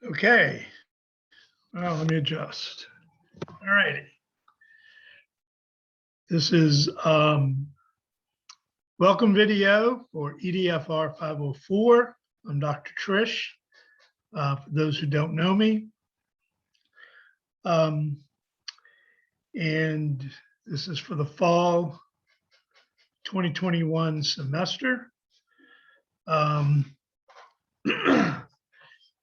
Okay, well, let me adjust. All right. This is welcome video for EDFR 504. I'm Dr. Trish, for those who don't know me. And this is for the fall 2021 semester.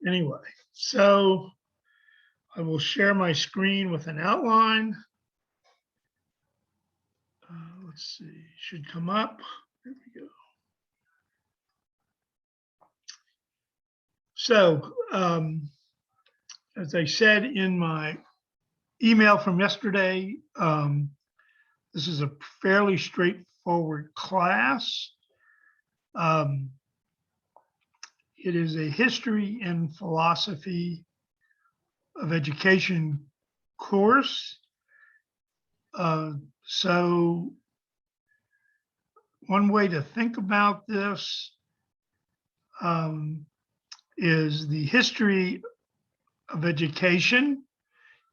Anyway, so I will share my screen with an outline. Let's see, should come up. There we go. So, as I said in my email from yesterday, this is a fairly straightforward class. It is a history and philosophy of education course. So one way to think about this is the history of education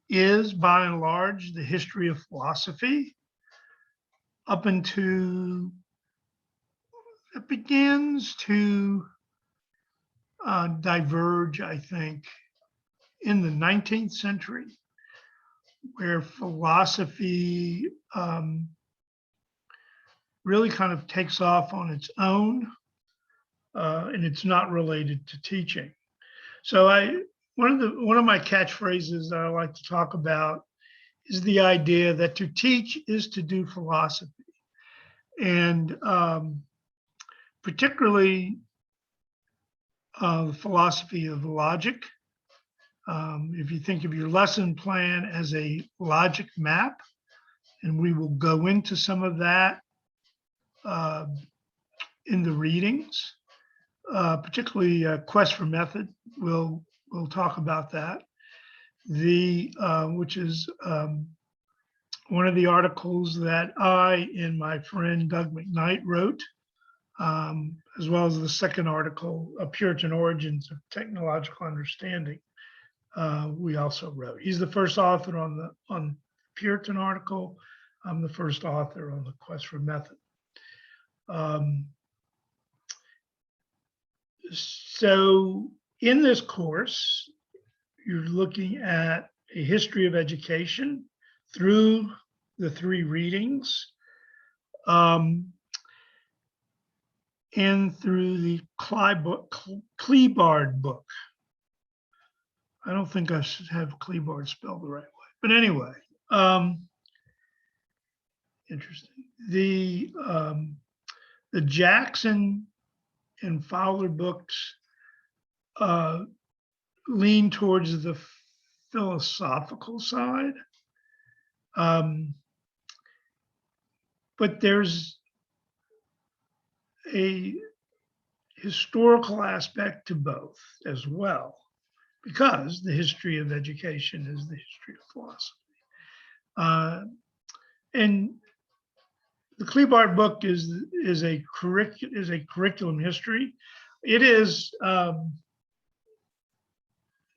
is by and large the history of philosophy up into it begins to diverge, I think, in the 19th century, where philosophy really kind of takes off on its own, and it's not related to teaching. So one of my catchphrases that I like to talk about is the idea that to teach is to do philosophy, and particularly the philosophy of logic. If you think of your lesson plan as a logic map, and we will go into some of that in the readings, particularly Quest for Method, we'll talk about that. Which is one of the articles that I and my friend Doug McKnight wrote, as well as the second article, Puritan Origins of Technological Understanding, we also wrote. He's the first author on the Puritan article. I'm the first author on the Quest for Method. So in this course, you're looking at a history of education through the three readings, and through the Klebard book. I don't think I should have Klebard spelled the right way, but anyway, interesting. The Jackson and Fowler books lean towards the philosophical side, but there's a historical aspect to both as well, because the history of education is the history of philosophy. And the Klebard book is a curriculum history. It is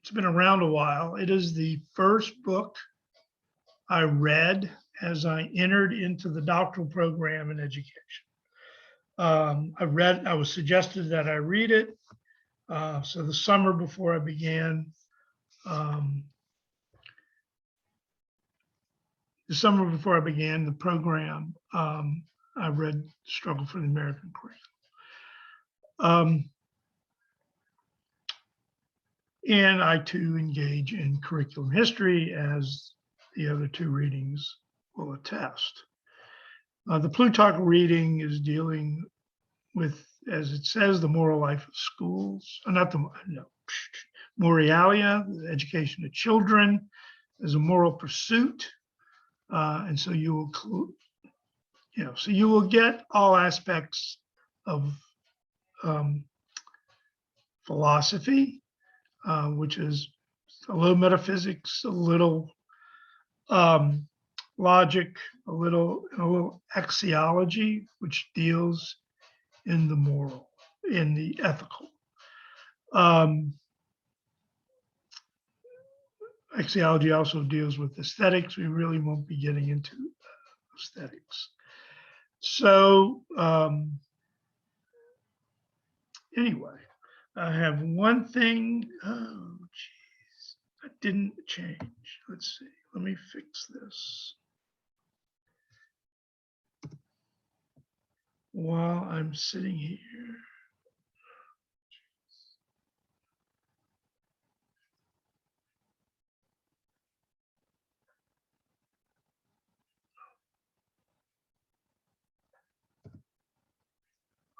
it's been around a while. It is the first book I read as I entered into the doctoral program in education. I was suggested that I read it. So the summer before I began, the program, I read Struggle for the American Curriculum. And I too engage in curriculum history, as the other two readings will attest. The Plutarch reading is dealing with, as it says, the moral life of schools, Moralia, the education of children, as a moral pursuit. And so you will get all aspects of philosophy, which is a little metaphysics, a little logic, a little axiology, which deals in the moral, in the ethical. axiology also deals with aesthetics. We really won't be getting into aesthetics. So anyway, I have one thing. Oh, geez, I didn't change. Let's see. Let me fix this while I'm sitting here.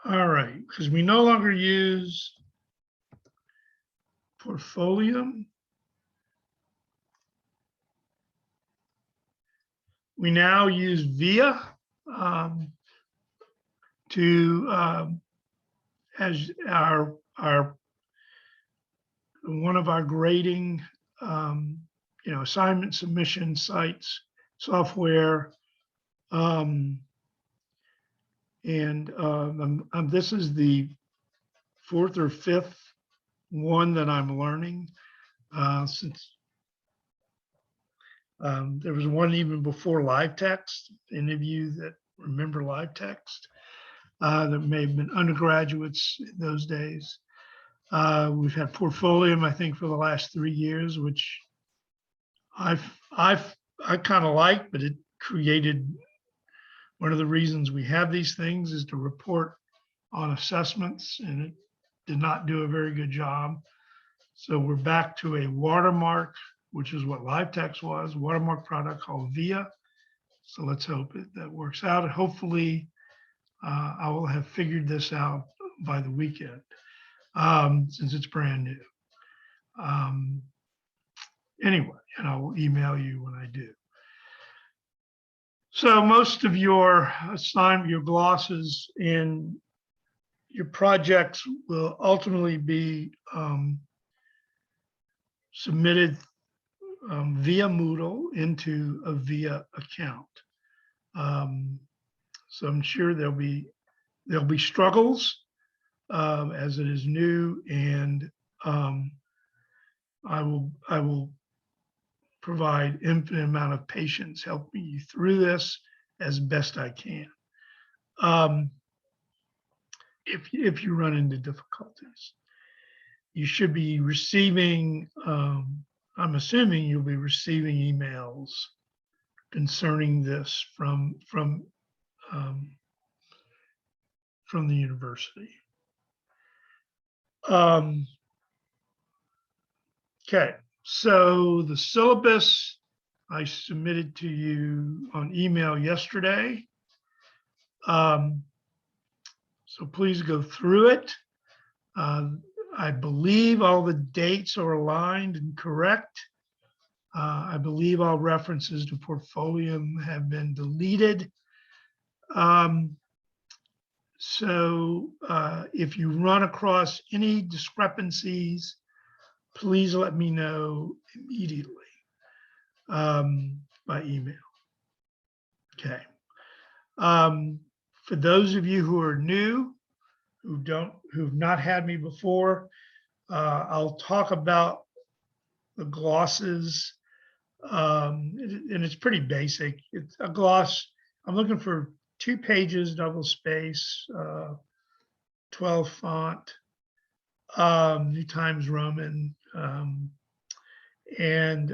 All right, because we no longer use Portfolium. We now use VIA as our one of our grading assignment submission sites software. This is the fourth or fifth one that I'm learning since there was one even before LiveText. Any of you that remember LiveText that may have been undergraduates in those days. We've had Portfolium, I think, for the last 3 years, which I kind of like, but it created one of the reasons we have these things is to report on assessments, and it did not do a very good job. So we're back to a watermark, which is what LiveText was, watermark product called VIA. So let's hope that works out. And hopefully I will have figured this out by the weekend since it's brand new. Anyway, and I'll email you when I do. So most of your assignment, your glosses and your projects will ultimately be submitted via Moodle into a VIA account. So I'm sure there'll be struggles as it is new, and I will provide infinite amount of patience helping you through this as best I can. If you run into difficulties, you should be receiving, I'm assuming you'll be receiving emails concerning this from the university. Okay, so the syllabus I submitted to you on email yesterday. So please go through it. I believe all the dates are aligned and correct. I believe all references to Portfolium have been deleted. So if you run across any discrepancies, please let me know immediately by email. Okay. For those of you who are new, who've not had me before, I'll talk about the glosses, and it's pretty basic. It's a gloss. I'm looking for 2 pages, double space, 12 font, New Times Roman, and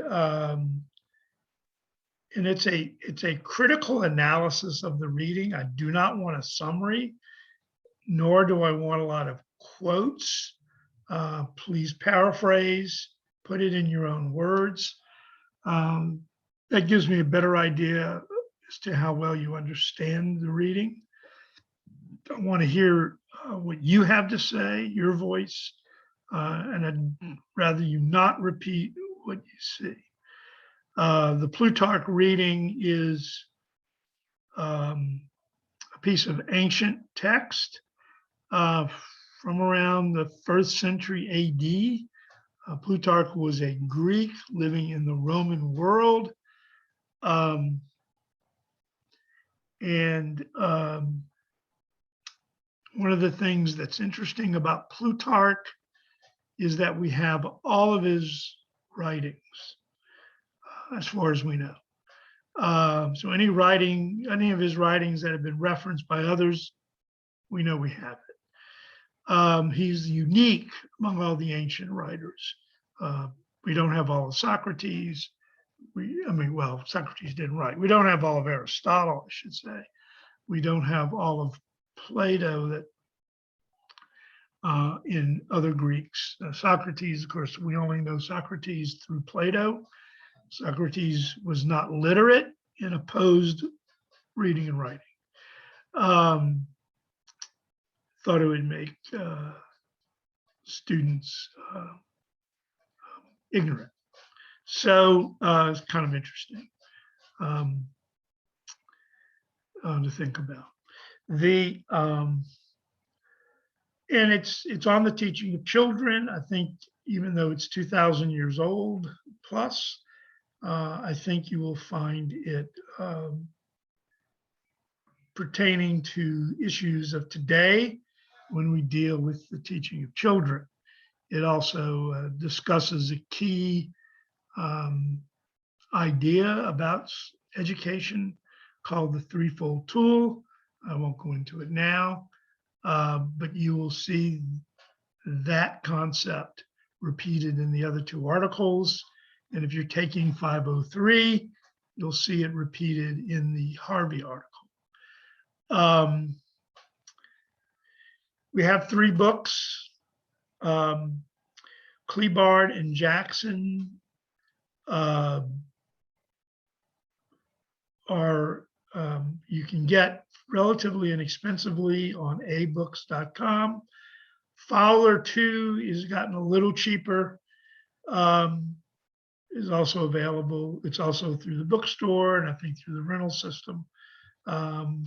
it's a critical analysis of the reading. I do not want a summary, nor do I want a lot of quotes. Please paraphrase, put it in your own words. That gives me a better idea as to how well you understand the reading. I want to hear what you have to say, your voice, and I'd rather you not repeat what you see. The Plutarch reading is a piece of ancient text from around the 1st century AD. Plutarch was a Greek living in the Roman world. One of the things that's interesting about Plutarch is that we have all of his writings. as far as we know. So any of his writings that have been referenced by others, we know we have it. He's unique among all the ancient writers. We don't have all of Socrates. Well, Socrates didn't write. We don't have all of Aristotle, I should say. We don't have all of Plato that in other Greeks. Socrates, of course, we only know Socrates through Plato. Socrates was not literate and opposed reading and writing. Thought it would make students ignorant. So it's kind of interesting to think about. And it's on the teaching of children. I think even though it's 2,000 years old plus, I think you will find it pertaining to issues of today when we deal with the teaching of children. It also discusses a key idea about education called the threefold tool. I won't go into it now, but you will see that concept repeated in the other two articles. And if you're taking 503, you'll see it repeated in the Harvey article. We have 3 books. Klebard and Jackson you can get relatively inexpensively on abooks.com. Fowler 2 has gotten a little cheaper, is also available. It's also through the bookstore and I think through the rental system. And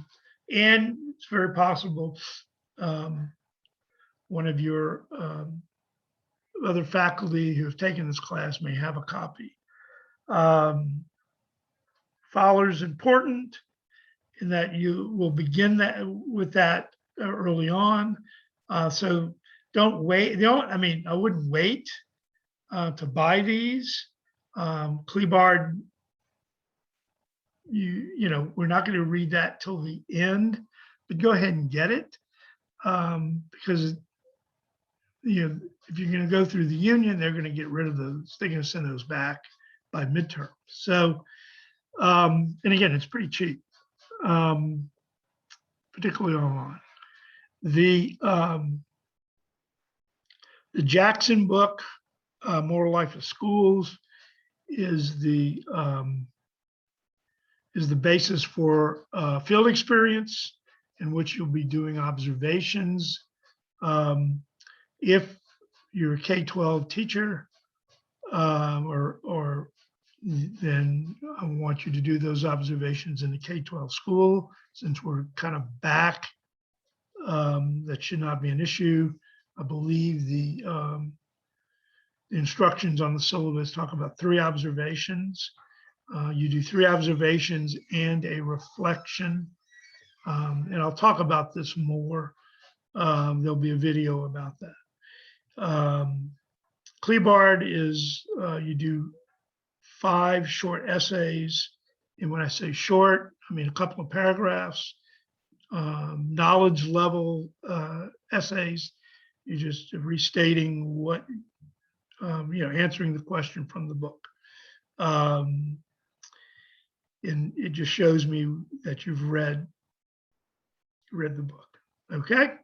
it's very possible one of your other faculty who have taken this class may have a copy. Fowler is important in that you will begin with that early on. So don't wait. I wouldn't wait to buy these. Klebard, we're not going to read that till the end, but go ahead and get it because if you're going to go through the union, they're going to get rid of those. They're going to send those back by midterm. So, and again, it's pretty cheap, particularly online. The Jackson book, Moral Life of Schools, is the basis for field experience in which you'll be doing observations. If you're a K-12 teacher, then I want you to do those observations in the K-12 school. Since we're kind of back, that should not be an issue. I believe the instructions on the syllabus talk about 3 observations. You do 3 observations and a reflection. And I'll talk about this more. There'll be a video about that. Klebard is you do 5 short essays. And when I say short, I mean a couple of paragraphs, knowledge level essays. You're just restating what, answering the question from the book. And it just shows me that you've read the book. Okay.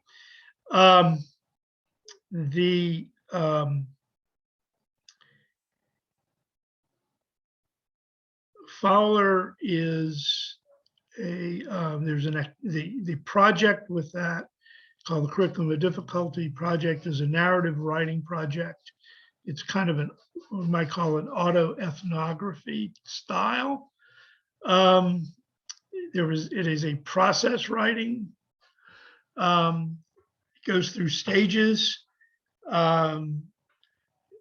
Fowler is the project with that called the Curriculum of Difficulty project is a narrative writing project. It's kind of we might call it autoethnography style. It is a process writing. It goes through stages.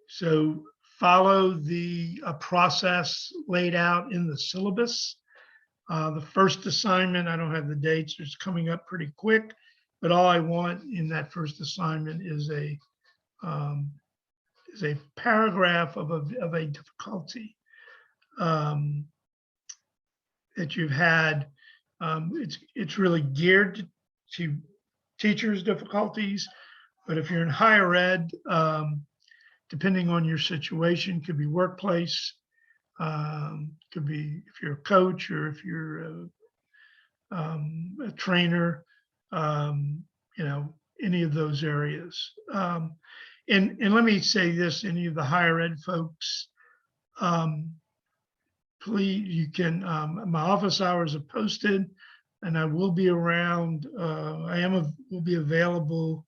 So follow the process laid out in the syllabus. The first assignment, I don't have the dates, it's coming up pretty quick, but all I want in that first assignment is a paragraph of a difficulty. um, that you've had. It's really geared to teachers' difficulties, but if you're in higher ed, depending on your situation, could be workplace, could be if you're a coach or if you're a trainer, you know, any of those areas. And let me say this, any of the higher ed folks, please, you can, my office hours are posted and I will be around. Will be available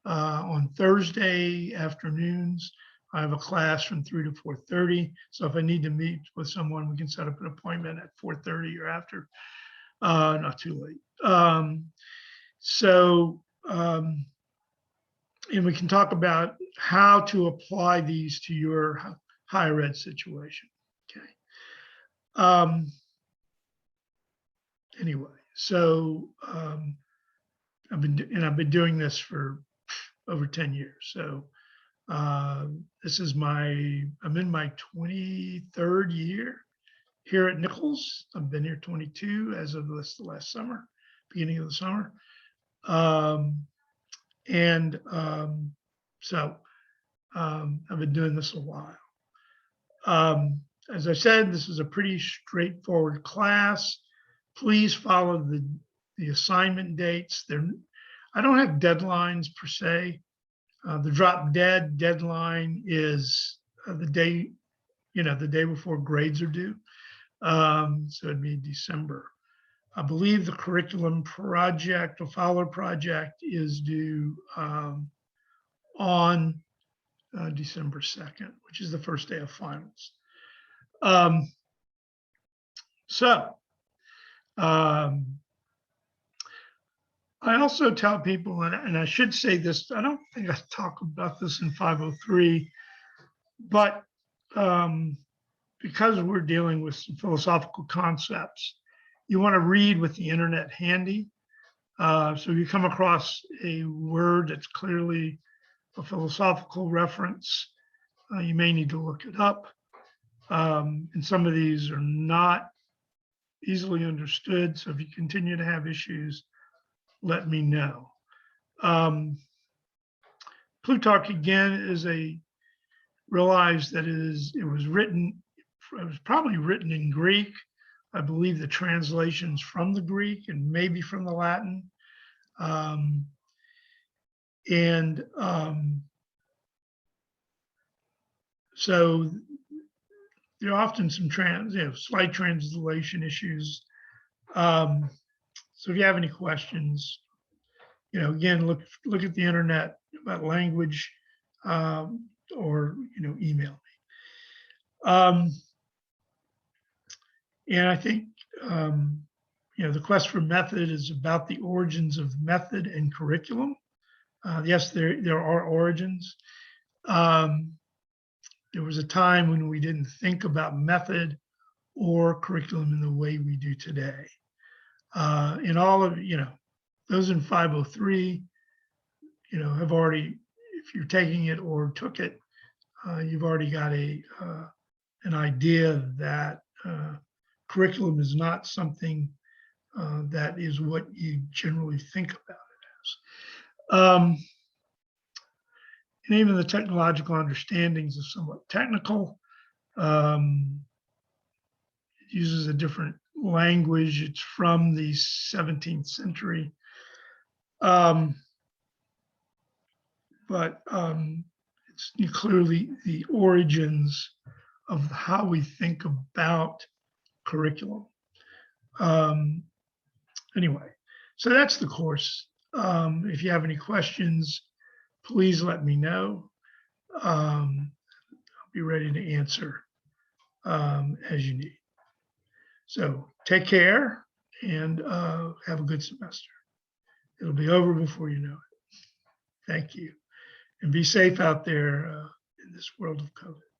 on Thursday afternoons. I have a class from 3 to 4:30. So if I need to meet with someone, we can set up an appointment at 4:30 or after, not too late. And we can talk about how to apply these to your higher ed situation. Okay. Anyway, so I've been doing this for over 10 years. So this is I'm in my 23rd year here at Nichols. I've been here 22 as of this last summer, beginning of the summer. So I've been doing this a while. As I said, this is a pretty straightforward class. Please follow the assignment dates. I don't have deadlines per se. The drop dead deadline is the day before grades are due. So it'd be December. I believe the curriculum project, the Fowler project, is due on December 2nd, which is the first day of finals. I also tell people, and I should say this, I don't think I talk about this in 503, but because we're dealing with some philosophical concepts, you want to read with the internet handy. So if you come across a word that's clearly a philosophical reference, you may need to look it up. And some of these are not easily understood. So if you continue to have issues, let me know. Plutarch, again, realize that it was probably written in Greek. I believe the translation's from the Greek and maybe from the Latin. So there are often some slight translation issues. So if you have any questions, again, look at the internet about language, or email me. And I think the quest for method is about the origins of method and curriculum. Yes, there are origins. There was a time when we didn't think about method or curriculum in the way we do today. And all of those in 503, have already, if you're taking it or took it, you've already got an idea that curriculum is not something that is what you generally think about it as. And even the technological understandings are somewhat technical. It uses a different language. It's from the 17th century. But it's clearly the origins of how we think about curriculum. Anyway, so that's the course. If you have any questions, please let me know. I'll be ready to answer as you need. So take care and have a good semester. It'll be over before you know it. Thank you. And be safe out there in this world of COVID.